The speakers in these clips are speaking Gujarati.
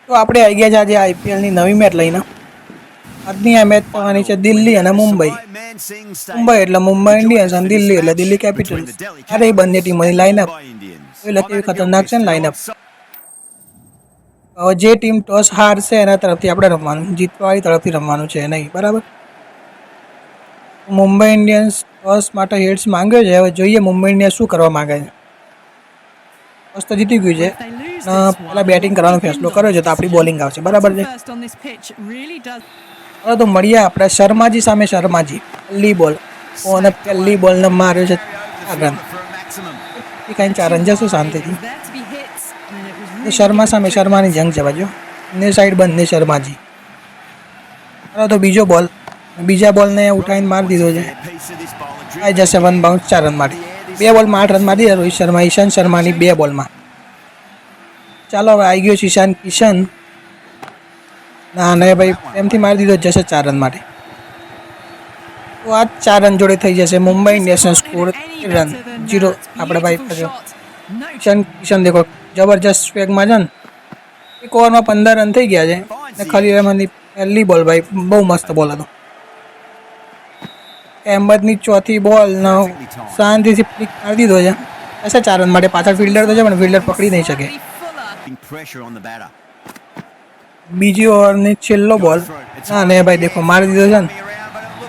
તો આપણે આવી ગયા છે આજે આઈપીએલની નવી મેચ લઈને. આજની આ મેચ થવાની છે દિલ્હી અને મુંબઈ. મુંબઈ એટલે મુંબઈ ઇન્ડિયન્સ અને દિલ્હી એટલે દિલ્હી કેપિટલ્સ. અરે એ બંને ટીમોની લાઇનઅપ એટલે કેવી ખતરનાક છે ને લાઇનઅપ. જે ટીમ ટોસ હારશે એના તરફથી આપણે રમવાનું, જીતવાવાળી તરફથી રમવાનું છે નહીં, બરાબર. મુંબઈ ઇન્ડિયન્સ ટોસ માટે હેડ્સ માંગ્યો છે. હવે જોઈએ મુંબઈ ઇન્ડિયન્સ શું કરવા માંગે છે. ટોસ તો જીતી ગયું છે, પહેલા બેટિંગ કરવાનો ફેસલો કર્યો છે તો આપણી બોલિંગ આવશે, બરાબર છે. હવે તો મળીએ આપણે શર્માજી સામે. શર્માજી પહેલી બોલ અને પહેલી બોલને માર્યો છે 4 રન. કાંઈ 4 રન જશે શાંતિથી. શર્મા સામે શર્માની જંગ છે બાજુ, બંને સાઈડ બંને શર્માજી. હવે તો બીજો બોલ, બીજા બોલને ઉઠાવીને મારી દીધો છે. આવી જશે 1 બાઉન્સ 4 રન માટે. 2 બોલમાં 8 રન મારી દીધા રોહિત શર્મા, ઈશાન શર્માની 2 બોલમાં. ચાલો હવે આવી ગયો છે ઈશાન કિશન. ના નહીં ભાઈ, એમથી મારી દીધો જશે 4 રન માટે. તો આ 4 રન જોડે થઈ જશે મુંબઈ ઇન્ડિયન્સનો સ્કોર 13 રન 0. આપણે ભાઈ ઈશાન કિશન દેખો જબરજસ્ત સ્પેગમાં છે ને. એક ઓવરમાં 15 રન થઈ ગયા છે ને ખલીલ અહમદની પહેલી બોલ ભાઈ બહુ મસ્ત બોલ હતો. અહેમદની ચોથી બોલ શાંતિથી ફ્લિક મારી દીધો છે. હશે 4 રન માટે. પાછળ ફિલ્ડર તો છે પણ ફિલ્ડર પકડી નહીં શકે. બીજી ઓવરની છેલ્લો બોલ, ના ને ભાઈ દેખો મારી દીધો છે ને.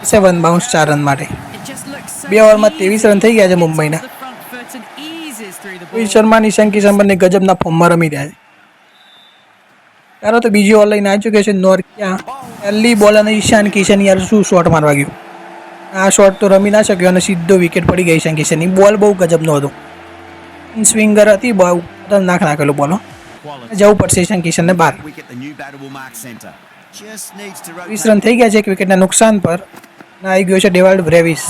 હશે 1 બાઉન્સ 4 રન માટે. 2 ઓવરમાં 23 રન થઈ ગયા છે મુંબઈના. રોહિત શર્મા ઈશાન કિશન બંને ગજબના ફોર્મમાં રમી રહ્યા છે. ત્યારે તો બીજી ઓવર લઈને આવી ચૂક્યો છે નોર્કિયા. પહેલી બોલ અને ઈશાન કિશન યાર શું શોટ મારવા ગયું. આ શોટ તો રમી ના શક્યો અને સીધો વિકેટ પડી ગઈ ઈશાન કિશનની. બોલ બહુ ગજબનો હતો, સ્વિંગર હતી, બહુ ખતરનાક નાખેલો બોલો. જવું પડશે ઈશાન કિશનને બહાર. 20 રન થઈ ગયા છે એક વિકેટના નુકસાન પર. આવી ગયો છે ડેવાલ્ડ બ્રેવિસ.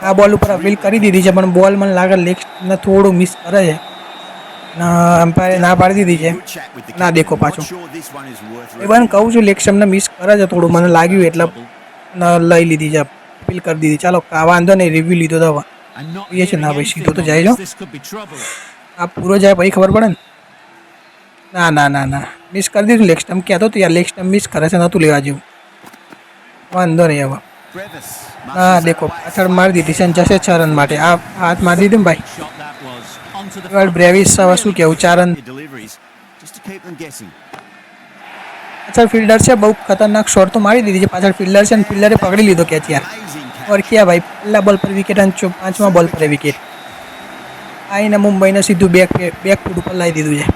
આ બોલ ઉપર અપીલ કરી દીધી છે પણ બોલ મને લાગે લેગને થોડું મિસ કરે છે. એમ્પાયરે ના પાડી દીધી છે. ના દેખો પાછું એ પણ કહું છું લેગ સ્ટમ્પને મિસ કરે છે થોડું, મને લાગ્યું એટલે લઈ લીધી છે, અપીલ કરી દીધી. ચાલો વાંધો નહીં, રિવ્યુ લીધો તો જોઈએ છે. ના ભાઈ સીધો તો જાય જો, આ પૂરો જાય પછી ખબર પડે ને. ના ના ના ના મિસ કરી દીધું લેગ સ્ટમ્પ. કહેતો તો યાર લેગ સ્ટમ્પ મિસ કરે છે, નહોતું લેવા જેવું. વાંધો નહીં હવે. હા દેખો પાછળ મારી દીધી છે, જશે 6 રન માટે. આ હાથ મારી દીધું ને ભાઈ. બ્રેવિસ હવે શું કહેવું, 4 રન. પાછળ ફિલ્ડર છે, બહુ ખતરનાક શોટ તો મારી દીધી છે. પાછળ ફિલ્ડર છે ને ફિલ્ડરે પકડી લીધો કેચ યાર. ઓળખ્યા ભાઈ, પહેલા બોલ પર વિકેટ અને 5મા બોલ પર વિકેટ. આવીને મુંબઈને સીધું બેકફૂટ ઉપર લાવી દીધું છે.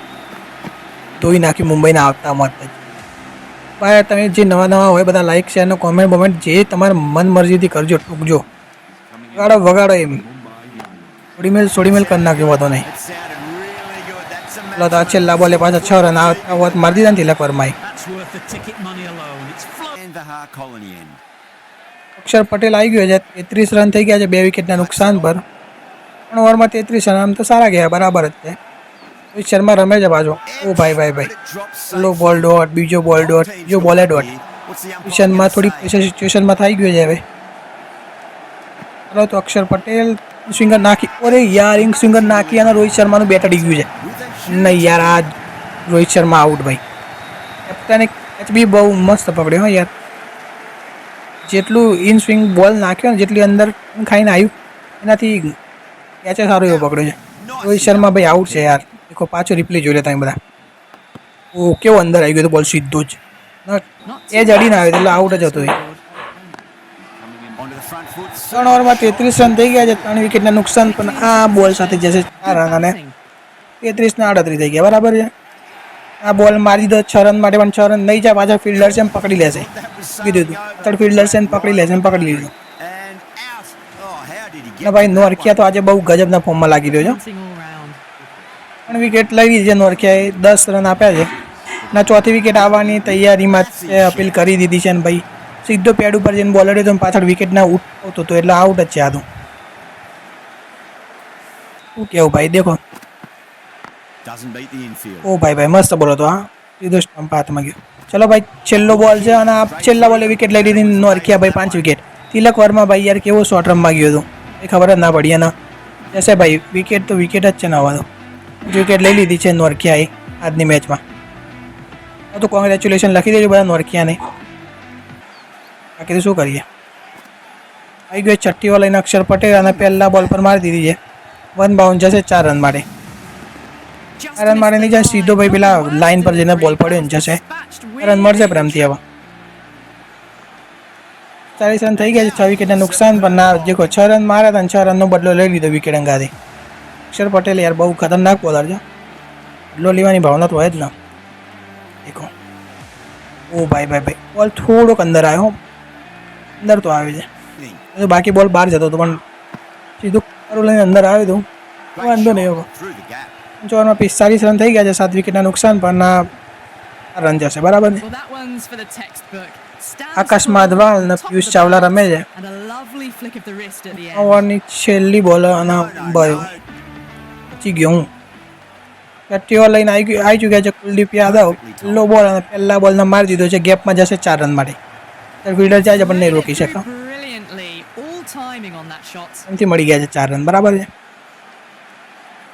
ધોઈ નાખ્યું મુંબઈના આવતા મત. ભાઈ તમે જે નવા હોય બધા લાઈક શેર અને કોમેન્ટ જે તમારા મન મરજીથી કરજો, ટૂંકજો, વગાડો એમ. થોડી મેલ કરી નાખ્યો હતો નહીં. તો છેલ્લા બોલે પાછા 6 રન આવતા હોત મારી દીધા ને તિલક વર્માએ. અક્ષર પટેલ આવી ગયો છે. 33 રન થઈ ગયા છે 2 વિકેટના નુકસાન પર. 3 ઓવરમાં 33 રન, આમ તો સારા ગયા, બરાબર જ છે. રોહિત શર્મા રમે છે પાછો. ઓ ભાઈ પેલો બોલ ડોટ, બીજો બોલ ડોટ, બીજો બોલે ડોટ. શર્મા થોડી પ્રેશર સિચ્યુએશનમાં થઈ ગયો છે હવે. ચાલો તો અક્ષર પટેલ સ્વિંગર નાખી. અરે યાર ઇંગ સ્વિંગર નાખી અને રોહિત શર્માનું બેટ અડી ગયું છે. નહીં યાર, આ રોહિત શર્મા આઉટ ભાઈ. કેપ્ટને કેચ બી બહુ મસ્ત પકડ્યો હા યાર. જેટલું ઇન સ્વિંગ બોલ નાખ્યો ને, જેટલી અંદર ખાઈને આવ્યું એનાથી કેચે સારો એવો પકડ્યો છે. રોહિત શર્મા ભાઈ આઉટ છે યાર. દેખો પાછો રિપ્લે જોઈ લેતા બધા. ઓ કેવો અંદર આવી ગયો તો બોલ સીધો જ. એ જ અડીને આવ્યો એટલે આઉટ જ હતો એ. 3 ઓવરમાં 33 રન થઈ ગયા છે, 3 વિકેટના નુકસાન. પણ આ બોલ સાથે જશે 4 રન અને 33 ને 38 થઈ ગયા, બરાબર છે. આ બોલ મારી દીધો 6 રન માટે, પણ 6 રન નહીં જાય. પાછા ફિલ્ડર છે એમ પકડી લેશે કીધું હતું. થર્ડ ફિલ્ડર છે એમ પકડી લેશે, એમ પકડી લીધું. ભાઈ નોર્કિયા તો આજે બહુ ગજબના ફોર્મમાં લાગી રહ્યો છે. પણ વિકેટ લઈ લીધી છે નોર્કિયાએ. 10 રન આપ્યા છે ના ચોથી વિકેટ આવવાની તૈયારીમાં અપીલ કરી દીધી છે. ને ભાઈ સીધો પેડ ઉપર જઈને બોલર તો પાછળ વિકેટ ના ઉઠતો હતો એટલે આઉટ જ છે આ તો. શું કેવું ભાઈ, દેખો. ઓ ભાઈ મસ્ત બોલ હતો હા. સીધો સ્ટમ્પ હાથમાં ગયો. ચલો ભાઈ છેલ્લો બોલ છે અને આ છેલ્લા બોલે વિકેટ લઈ લીધી નોર્કિયા ભાઈ. 5 વિકેટ. તિલક વર્મા ભાઈ યાર કેવો શોટ રમવા ગયો હતો એ ખબર જ ના પડી. અને જશે ભાઈ વિકેટ તો વિકેટ જ છે ને. આવા તો વિકેટ લઈ લીધી છે નોર્કિયાએ આજની મેચમાં. તો કોંગ્રેચ્યુલેશન લખી દેજો બધા નોરખિયાને. બાકી તો શું કરીએ. આવી ગયો છઠ્ઠી ઓવર લઈને અક્ષર પટેલ અને પહેલા બોલ પર મારી દીધી છે. 1 બાઉન્સ જશે 4 રન માટે. 4 રન માટે નહીં જાય સીધો ભાઈ પેલા લાઈન પર જઈને બોલ પડ્યો ને જશે. રન મળશે પ્રેમથી હવે. 40 રન થઈ ગયા છે. 6 વિકેટને નુકસાન પણ ના જે 6 રન માર્યા હતા અને 6 રનનો બદલો લઈ લીધો વિકેટ અંગાથી. અક્ષર પટેલ યાર બહુ ખતરનાક બોલર છે. બદલો લેવાની ભાવના તો હોય જ ને. દેખો ઓ ભાઈ ભાઈ ભાઈ બોલ થોડોક અંદર આવ્યો. અંદર તો આવે છે બાકી બોલ બહાર જતો હતો પણ સીધું કરું લઈને અંદર આવ્યો હતું. વાંધો નહીં હવે. 5 ઓવરમાં 45 રન થઈ ગયા છે. 7 વિકેટના નુકસાન પણ રન જશે બરાબર ને. આકાશ માધવાલ અને પિયુષ ચાવલા રમે છે. ઓવરની છેલ્લી બોલ અને બયો પચી ગયો હું. છઠ્ઠી ઓવર લઈને આવી ચૂક્યા છે કુલદીપ યાદવ. પહેલો બોલ અને પહેલા બોલને મારી દીધો છે. ગેપમાં જશે 4 રન માટે. ફિલ્ડર જાય છે પણ નહીં રોકી શકે. એમથી મળી ગયા છે 4 રન બરાબર છે.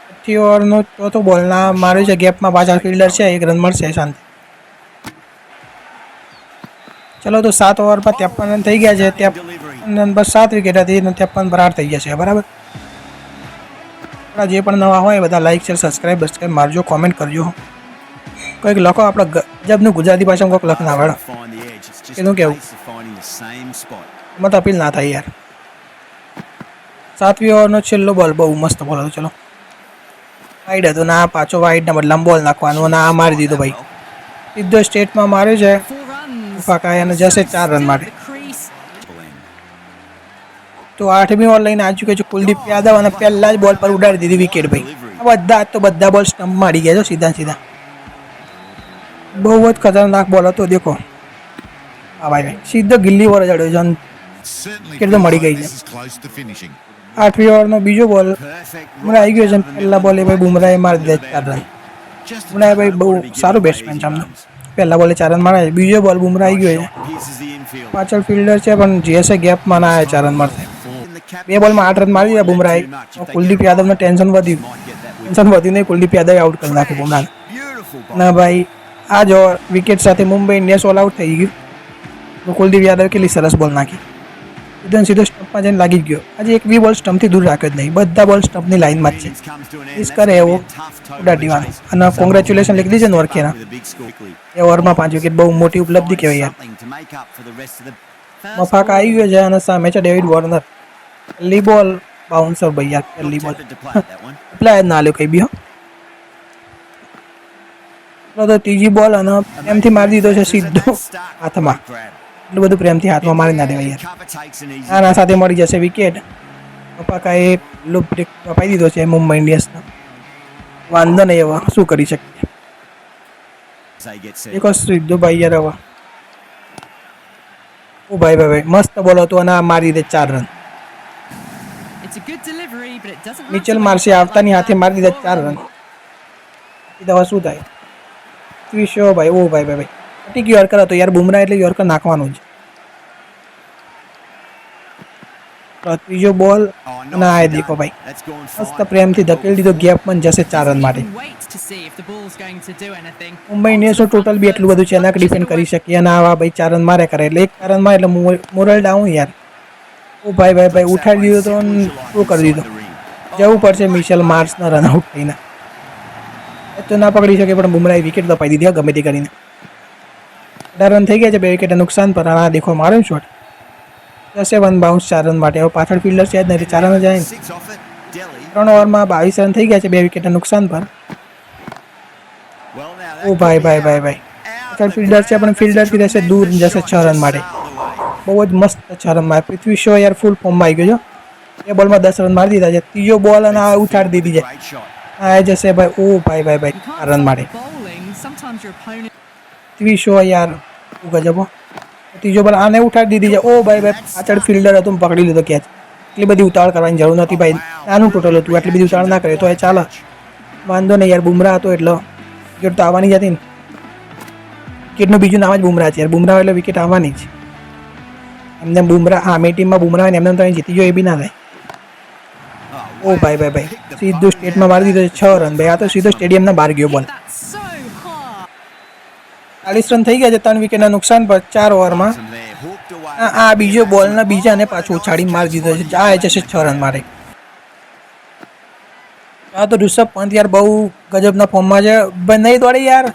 છઠ્ઠી ઓવરનો ચોથો બોલના માર્યો છે ગેપમાં. પાછળ ફિલ્ડર છે 1 રન મળશે શાંતિ. ચલો તો 7 ઓવર પર 53 રન થઈ ગયા છે. 53 રન પર 7 વિકેટ હતી અને 53 પર 8 થઈ ગયા છે બરાબર. જે પણ નવા હોય બધા લાઈક શેર સબસ્ક્રાઈબ મારજો. કોમેન્ટ કરજો. કંઈક લખો. આપણે ગજબનું ગુજરાતી ભાષામાં કોઈક લખ ના આવડે એનું કેવું મત અપીલ ના થાય યાર. 7મી ઓવરનો છેલ્લો બોલ બહુ મસ્ત બોલ હતો. ચલો વાઈડ હતો ના પાછો વાઈડના બદલામાં બોલ નાખવાનો અને આ મારી દીધો ભાઈ. સીધો સ્ટેટમાં માર્યો છે ફાકા અને જશે 4 રન માટે. તો 8મી ઓવર લઈને આ ચૂક્યો છે કુલદીપ યાદવ અને પહેલા જ બોલ પર ઉડાડી દીધી વિકેટ ભાઈ. બધા બોલ સ્ટમ્પમાં અડી ગયા છે સીધા સીધા. બહુ જ ખતરનાક બોલ હતો. દેખો હા ભાઈ સીધો ગિલ્લી બોલ ચડ્યો છે. વિકેટ તો મળી ગઈ છે. 8મી ઓવરનો બીજો બોલ બુમરાહ આવી ગયો છે. પહેલા બોલે ભાઈ બુમરાહે મારી દીધા 4 રન. બુમરાહ ભાઈ બહુ સારું બેટ્સમેન છે આમને. પહેલા બોલે 4 રન માર્યા. બીજો બોલ બુમરાહ આવી ગયો છે. પાછળ ફિલ્ડર છે પણ જેસે ગેપમાં ના આવે 4 રન મળશે. 2 બોલમાં 8 રન મારી દીધા બુમરાહે. કુલદીપ યાદવને ટેન્શન વધ્યું નહીં. કુલદીપ યાદવે આઉટ કરી નાખ્યું બુમરાહને. ના ભાઈ આ જો વિકેટ સાથે મુંબઈ ઇન્ડિયન્સ ઓલ આઉટ થઈ ગયું. તો કુલદીપ યાદવે કેટલી સરસ બોલ નાખી. સીધો સ્ટમ્પમાં જઈને લાગી જ ગયો. આજે એક બી બોલ સ્ટમ્પથી દૂર રાખ્યો જ નહીં. બધા બોલ સ્ટમ્પની લાઇનમાં જ છે. મિસ કરે એવો ઉડાડી દેવાનો. અને કોંગ્રેચ્યુલેશન લખી દીધે નોરખિયાના. એ ઓવરમાં 5 વિકેટ બહુ મોટી ઉપલબ્ધિ કહેવાય યાર. મફાકા આવી ગયો છે અને સામે છે ડેવિડ વોર્નર. પહેલી બોલ બાઉન્સર ભાઈ યાર. પહેલી બોલ પ્લાય ના લ્યો કઈ બી. તો ત્રીજી બોલ અને એમથી મારી દીધો છે સીધો હાથમાં. એટલું બધું પ્રેમથી હાથમાં મારી ના દેવાય યાર. આના સાથે મળી જશે વિકેટ. મફાકાએ લો બ્રેક અપાઈ દીધો છે મુંબઈ ઇન્ડિયન્સનો. વાંધો નહીં હવે શું કરી શકીએ. એક સીધો ભાઈ યાર હવે. ઓ ભાઈ ભાઈ મસ્ત બોલ હતો અને મારી દીધે 4 રન. મિચેલ માર્શે આવતાની હાથે મારી દીધા 4 રન. હવે શું થાય. વિશો ભાઈ ઓ ભાઈ ભાઈ ટીક યોર્કર હતો યાર. બુમરાહ એટલે યોર્કર નાખવાનું જ. ત્રીજો બોલ અને આ દેખો ભાઈ મસ્ત પ્રેમથી ધકેલી દીધો. ગેપ પણ જશે 4 રન માટે. મુંબઈ ઇન્ડિયન્સનું ટોટલ બી એટલું બધું છે એના ડિફેન્ડ કરી શકીએ. અને આવા ભાઈ 4 રન મારે કરે એટલે 1 રન મારે એટલે મોરલ ડાઉન યાર. ઓ ભાઈ ભાઈ ભાઈ ઉઠાડી દીધો તો શું કરી દીધો. જવું પડશે મિશેલ માર્શના રનઆઉટ થઈને. એ તો ના પકડી શકે પણ બુમરાહે વિકેટ તો અપાઈ દીધી ગમે તે કરીને. 18 રન થઈ ગયા છે. 2 વિકેટ નુકસાન પર. આ દેખો મારો શોટ જશે 1 બાઉન્સ 4 રન માટે. હવે પાછળ ફિલ્ડર છે જ નહીં 4 રન જાય ને. 3 ઓવરમાં 22 રન થઈ ગયા છે. 2 વિકેટ નુકસાન પર. ઓ ભાઈ ભાઈ ભાઈ ભાઈ પાછળ ફિલ્ડર છે પણ ફિલ્ડરથી રહેશે દૂર જશે 6 રન માટે. બહુ જ મસ્ત 6 રન મારે. પૃથ્વી શો યાર ફૂલ ફોર્મમાં આવી ગયો છે. 2 બોલમાં 10 રન મારી દીધા છે. ત્રીજો બોલ અને આ ઉઠાડી દીધી છે. આ જશે ભાઈ. ઓ ભાઈ ભાઈ ભાઈ 4 રન માટે. પૃથ્વી શો યાર ગજબ. ત્રીજો બોલ આને ઉઠાડી દીધી છે. ઓ ભાઈ ભાઈ પાછળ ફિલ્ડર હતું પકડી લીધો કેચ. એટલી બધી ઉતાવળ કરવાની જરૂર નથી ભાઈ. નાનું ટોટલ હતું એટલી બધી ઉતાવળ ના કરે તો એ ચાલે. વાંધો નહીં યાર. બુમરાહ હતો એટલે વિકેટ તો આવવાની જ હતી ને. વિકેટનું બીજું નામ જ બુમરાહ છે યાર. બુમરાહ એટલે વિકેટ આવવાની જ. એમને બુમરાહ મેં ટીમમાં બુમરાહ હોય ને એમને તો જીતી ગયો એ બી ના થાય. ઓ ભાઈ ભાઈ ભાઈ સીધું સ્ટેટમાં મારી દીધો 6 રન ભાઈ. આ તો સીધો સ્ટેડિયમના બહાર ગયો બોલ. 40 રન થઈ ગયા છે 3 વિકેટના નુકસાન પર 4 ઓવરમાં. આ બીજો બોલના બીજાને પાછું ઉછાળી મારી દીધો છે. આ જશે 6 રન મારે. આ તો ઋષભ પંત યાર બહુ ગજબના ફોર્મમાં છે. નહીં દોડે યાર,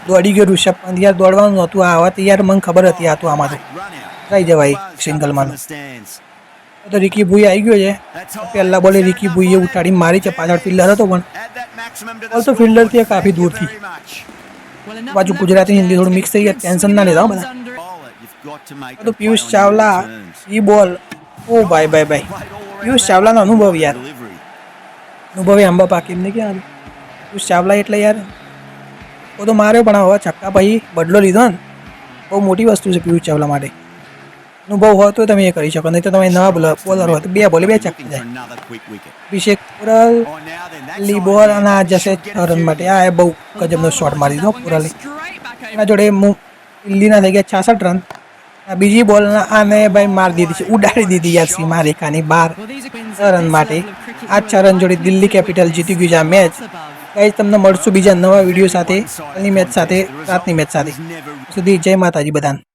દોડી ગયો ઋષભ પંત યાર. દોડવાનું નહોતું આવા તો યાર, મને ખબર હતી આ તો આમાં તો થઈ જવાય સિંગલમાં. તો રિકી ભુઈ આવી ગયો છે. પહેલા બોલે રિકી ભુઈએ ઉઠાડી મારી છે. પાછળ ફિલ્ડર હતો પણ બોલ તો ફિલ્ડરથી કાફી દૂરથી. બાજુ ગુજરાતી હિન્દી થોડું મિક્સ થઈ ગયા. ટેન્શન ના લેતા બધા. તો પિયુષ ચાવલા એ બોલ. ઓ ભાઈ ભાઈ ભાઈ, પિયુષ ચાવલાનો અનુભવ યાર. અનુભવી આંબા પાકી એમને ક્યાં પિયુષ ચાવલા એટલે યાર ઓ તો માર્યો પણ હવે છક્કા પછી બદલો લીધો ને. બહુ મોટી વસ્તુ છે પિયુષ ચાવલા માટે. અનુભવ હોય તો તમે એ કરી શકો, નહીં તો તમે નવા બોલર હોય તો 2 બોલે 2 છક્કા જાય. અભિષેક પુરલ લી બોલ અને આ જશે 6 રન માટે. આ બહુ ગજબનો શોટ મારી દીધો પુરલે. એના જોડે દિલ્હીના થઈ ગયા 66 રન. બીજી બોલ આને ભાઈ મારી દીધી છે, ઉડાડી દીધી યાર સીમા રેખાની બહાર 6 રન માટે. આ 6 રન જોડે દિલ્હી કેપિટલ જીતી ગયું છે આ મેચ. ગાઈઝ તમને મળશું બીજા નવા વિડીયો સાથે, કાલની મેચ સાથે, રાતની મેચ સાથે. સુધી જય માતાજી બધાને.